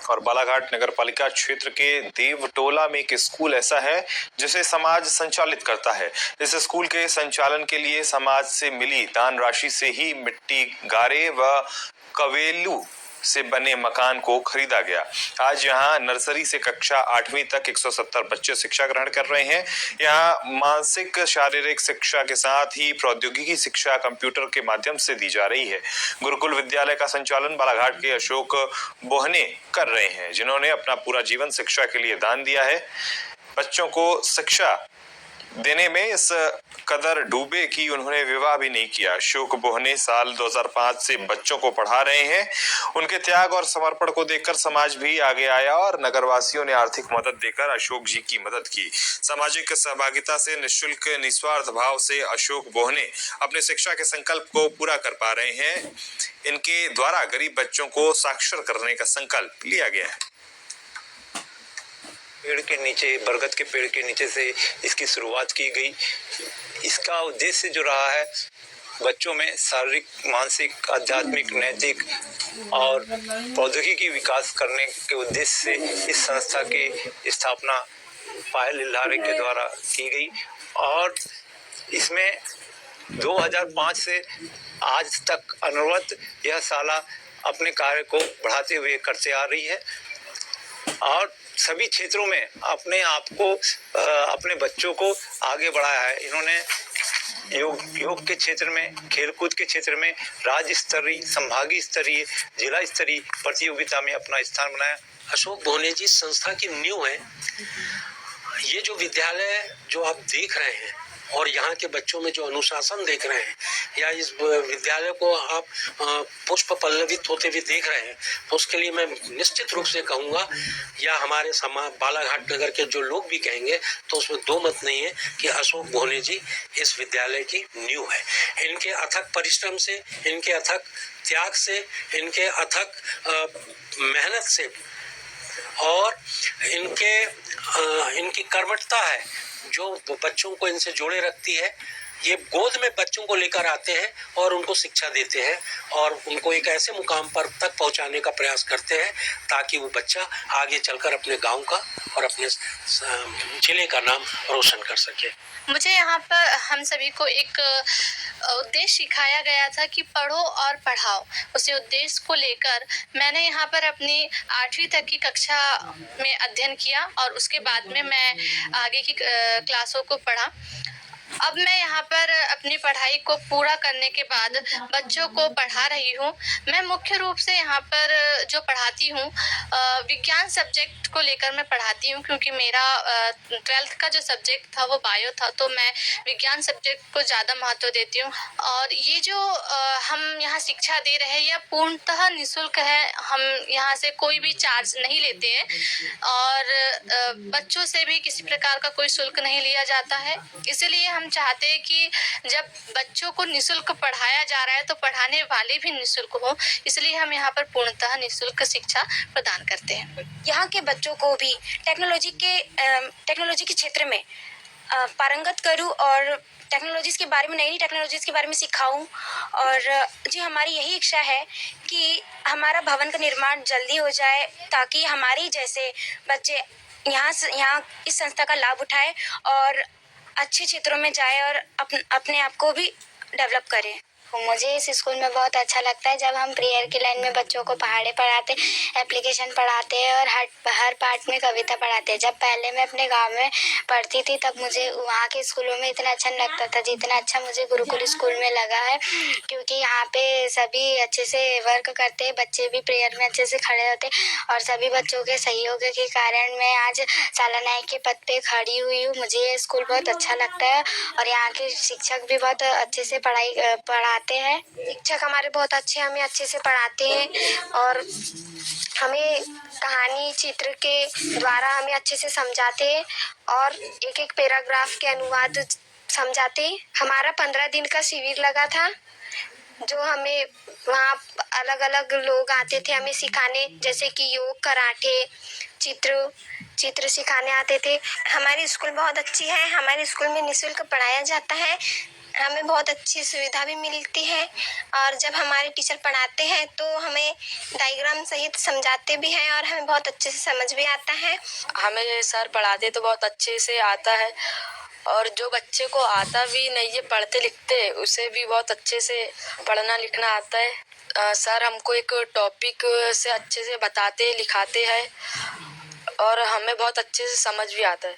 और बालाघाट नगर पालिका क्षेत्र के देवटोला में एक स्कूल ऐसा है जिसे समाज संचालित करता है। इस स्कूल के संचालन के लिए समाज से मिली दान राशि से ही मिट्टी, गारे व कवेलू से बने मकान को खरीदा गया। आज यहाँ नर्सरी से कक्षा 8वीं तक 170 बच्चे शिक्षा ग्रहण कर रहे हैं। यहाँ मानसिक शारीरिक शिक्षा के साथ ही प्रौद्योगिकी शिक्षा कंप्यूटर के माध्यम से दी जा रही है। गुरुकुल विद्यालय का संचालन बालाघाट के अशोक बोहने कर रहे हैं, जिन्होंने अपना पूरा जीवन शिक्षा के लिए दान दिया है। बच्चों को शिक्षा देने में इस कदर डूबे कि उन्होंने विवाह भी नहीं किया। अशोक बोहने साल 2005 से बच्चों को पढ़ा रहे हैं। उनके त्याग और समर्पण को देखकर समाज भी आगे आया और नगरवासियों ने आर्थिक मदद देकर अशोक जी की मदद की। सामाजिक सहभागिता से निःशुल्क निस्वार्थ भाव से अशोक बोहने अपने शिक्षा के संकल्प को पूरा कर पा रहे हैं। इनके द्वारा गरीब बच्चों को साक्षर करने का संकल्प लिया गया है। पेड़ के नीचे, बरगद के पेड़ के नीचे से इसकी शुरुआत की गई। इसका उद्देश्य जो रहा है, बच्चों में शारीरिक, मानसिक, आध्यात्मिक, नैतिक और प्रौद्योगिकी विकास करने के उद्देश्य से इस संस्था की स्थापना पायल लिल्हारे के द्वारा की गई और इसमें 2005 से आज तक अनवरत यह शाला अपने कार्य को बढ़ाते हुए करते आ रही है और सभी क्षेत्रों में अपने आप को, अपने बच्चों को आगे बढ़ाया है। इन्होंने योग के क्षेत्र में, खेलकूद के क्षेत्र में राज्य स्तरीय, संभागीय स्तरीय, जिला स्तरीय प्रतियोगिता में अपना स्थान बनाया। अशोक बोहने जी संस्था की नींव है। ये जो विद्यालय जो आप देख रहे हैं और यहाँ के बच्चों में जो अनुशासन देख रहे हैं या इस विद्यालय को आप पुष्प पल्लवित होते हुए देख रहे हैं, तो उसके लिए मैं निश्चित रूप से कहूँगा या हमारे समाज बालाघाट नगर के जो लोग भी कहेंगे तो उसमें दो मत नहीं है कि अशोक बोहने जी इस विद्यालय की नींव है। इनके अथक परिश्रम से, इनके अथक त्याग से, इनके अथक मेहनत से और इनकी कर्मठता है जो बच्चों को इनसे जोड़े रखती है। ये गोद में बच्चों को लेकर आते हैं और उनको शिक्षा देते हैं और उनको एक ऐसे मुकाम पर तक पहुंचाने का प्रयास करते हैं ताकि वो बच्चा आगे चलकर अपने गांव का और अपने जिले का नाम रोशन कर सके। मुझे यहाँ पर हम सभी को एक उद्देश्य सिखाया गया था कि पढ़ो और पढ़ाओ। उसी उद्देश्य को लेकर मैंने यहाँ पर अपनी 8वीं तक की कक्षा में अध्ययन किया और उसके बाद में मैं आगे की क्लासों को पढ़ा। अब मैं यहाँ पर अपनी पढ़ाई को पूरा करने के बाद बच्चों को पढ़ा रही हूँ। मैं मुख्य रूप से यहाँ पर जो पढ़ाती हूँ विज्ञान सब्जेक्ट को लेकर मैं पढ़ाती हूँ, क्योंकि मेरा 12th का जो सब्जेक्ट था वो बायो था, तो मैं विज्ञान सब्जेक्ट को ज़्यादा महत्व देती हूँ। और ये जो हम यहाँ शिक्षा दे रहे हैं यह पूर्णतः निःशुल्क है। हम यहाँ से कोई भी चार्ज नहीं लेते हैं और बच्चों से भी किसी प्रकार का कोई शुल्क नहीं लिया जाता है। इसीलिए हम चाहते हैं कि जब बच्चों को निःशुल्क पढ़ाया जा रहा है तो पढ़ाने वाले भी निःशुल्क हो, इसलिए हम यहाँ पर पूर्णतः निःशुल्क शिक्षा प्रदान करते हैं। यहाँ के बच्चों को भी टेक्नोलॉजी के क्षेत्र में पारंगत करूँ और टेक्नोलॉजीज़ के बारे में, नई टेक्नोलॉजीज़ के बारे में सिखाऊं। और जी हमारी यही इच्छा है कि हमारा भवन का निर्माण जल्दी हो जाए ताकि हमारी जैसे बच्चे यहाँ इस संस्था का लाभ उठाए और अच्छे क्षेत्रों में जाए और अपने आप को भी डेवलप करें। मुझे इस स्कूल में बहुत अच्छा लगता है जब हम प्रेयर की लाइन में बच्चों को पहाड़े पढ़ाते, एप्लीकेशन पढ़ाते हैं और हर पार्ट में कविता पढ़ाते हैं। जब पहले मैं अपने गांव में पढ़ती थी तब मुझे वहाँ के स्कूलों में इतना अच्छा नहीं लगता था जितना अच्छा मुझे गुरुकुल स्कूल में लगा है, क्योंकि यहाँ पे सभी अच्छे से वर्क करते हैं, बच्चे भी प्रेयर में अच्छे से खड़े होते और सभी बच्चों के सहयोग के कारण मैं आज शाला नायक के पद पे खड़ी हुई हूँ। मुझे ये स्कूल बहुत अच्छा लगता है और यहाँ के शिक्षक भी बहुत अच्छे से पढ़ाते हैं। शिक्षक हमारे बहुत अच्छे, हमें अच्छे से पढ़ाते हैं और हमें कहानी चित्र के द्वारा हमें अच्छे से समझाते हैं और एक एक पैराग्राफ के अनुवाद समझाते हैं। हमारा 15 दिन का शिविर लगा था जो हमें वहाँ अलग अलग लोग आते थे हमें सिखाने, जैसे कि योग, कराटे, चित्र सिखाने आते थे। हमारी स्कूल बहुत अच्छी है। हमारे स्कूल में निःशुल्क पढ़ाया जाता है। हमें बहुत अच्छी सुविधा भी मिलती है और जब हमारे टीचर पढ़ाते हैं तो हमें डायग्राम सहित समझाते भी हैं और हमें बहुत अच्छे से समझ भी आता है। हमें सर पढ़ाते तो बहुत अच्छे से आता है और जो बच्चे को आता भी नहीं है पढ़ते लिखते उसे भी बहुत अच्छे से पढ़ना लिखना आता है। सर हमको एक टॉपिक से अच्छे से बताते लिखाते हैं और हमें बहुत अच्छे से समझ भी आता है।